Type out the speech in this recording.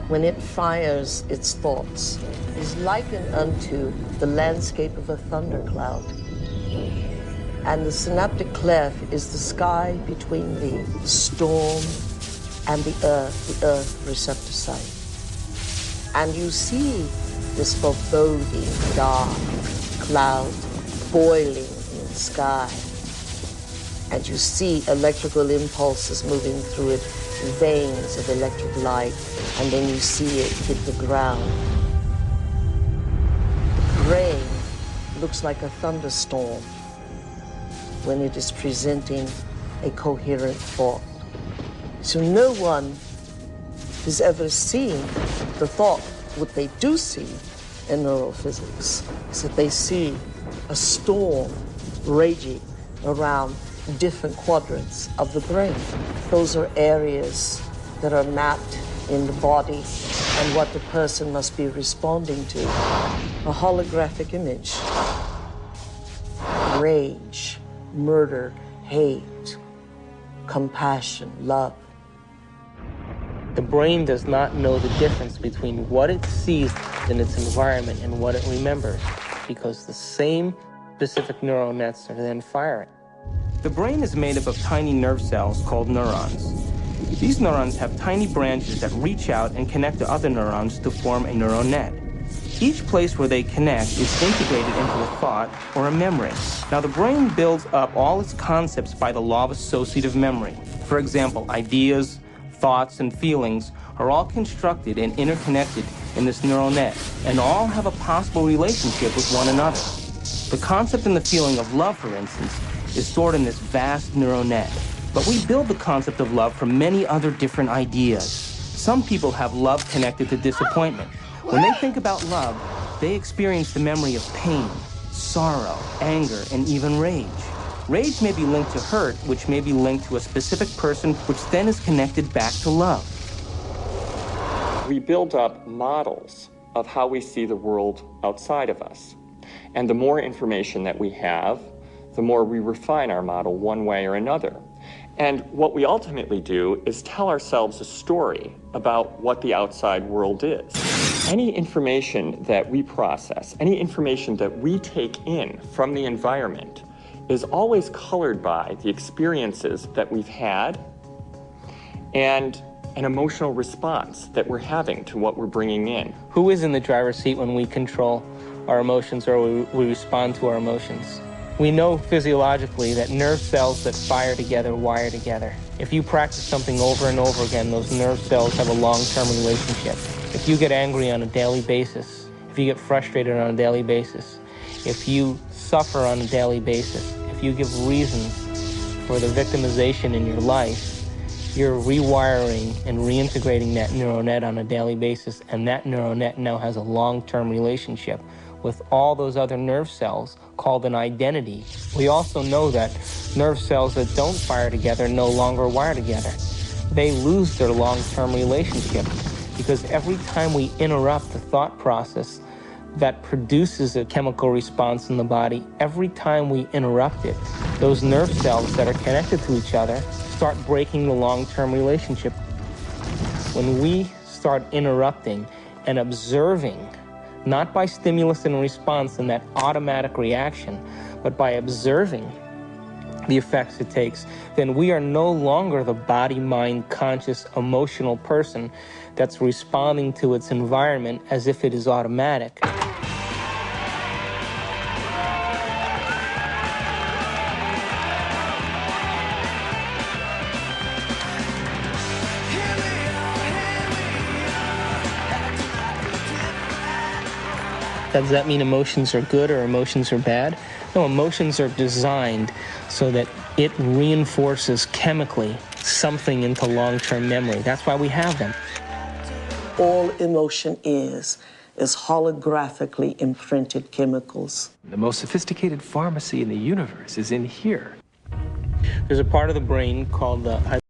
when it fires its thoughts, is likened unto the landscape of a thundercloud. And the synaptic cleft is the sky between the storm and the earth receptor site. And you see this foreboding, dark cloud boiling in the sky. And you see electrical impulses moving through it, veins of electric light, and then you see it hit the ground. The brain looks like a thunderstorm when it is presenting a coherent thought. So no one has ever seen the thought. What they do see in neurophysics is that they see a storm raging around different quadrants of the brain. Those are areas that are mapped in the body and what the person must be responding to. A holographic image. Rage, murder, hate, compassion, love. The brain does not know the difference between what it sees in its environment and what it remembers, because the same specific neural nets are then firing. The brain is made up of tiny nerve cells called neurons. These neurons have tiny branches that reach out and connect to other neurons to form a neural net. Each place where they connect is integrated into a thought or a memory. Now, the brain builds up all its concepts by the law of associative memory. For example, ideas, thoughts, and feelings are all constructed and interconnected in this neural net, and all have a possible relationship with one another. The concept and the feeling of love, for instance, is stored in this vast neural net. But we build the concept of love from many other different ideas. Some people have love connected to disappointment. When they think about love, they experience the memory of pain, sorrow, anger, and even rage. Rage may be linked to hurt, which may be linked to a specific person, which then is connected back to love. We build up models of how we see the world outside of us. And the more information that we have, the more we refine our model one way or another. And what we ultimately do is tell ourselves a story about what the outside world is. Any information that we process, any information that we take in from the environment is always colored by the experiences that we've had and an emotional response that we're having to what we're bringing in. Who is in the driver's seat when we control our emotions or we respond to our emotions? We know physiologically that nerve cells that fire together wire together. If you practice something over and over again, those nerve cells have a long-term relationship. If you get angry on a daily basis, if you get frustrated on a daily basis, if you suffer on a daily basis, if you give reasons for the victimization in your life, you're rewiring and reintegrating that neural net on a daily basis, and that neural net now has a long-term relationship with all those other nerve cells called an identity. We also know that nerve cells that don't fire together no longer wire together. They lose their long-term relationship because every time we interrupt the thought process that produces a chemical response in the body, every time we interrupt it, those nerve cells that are connected to each other start breaking the long-term relationship. When we start interrupting and observing, not by stimulus and response and that automatic reaction, but by observing the effects it takes, then we are no longer the body, mind, conscious, emotional person that's responding to its environment as if it is automatic. Does that mean emotions are good or emotions are bad? No, emotions are designed so that it reinforces chemically something into long-term memory. That's why we have them. All emotion is holographically imprinted chemicals. The most sophisticated pharmacy in the universe is in here. There's a part of the brain called the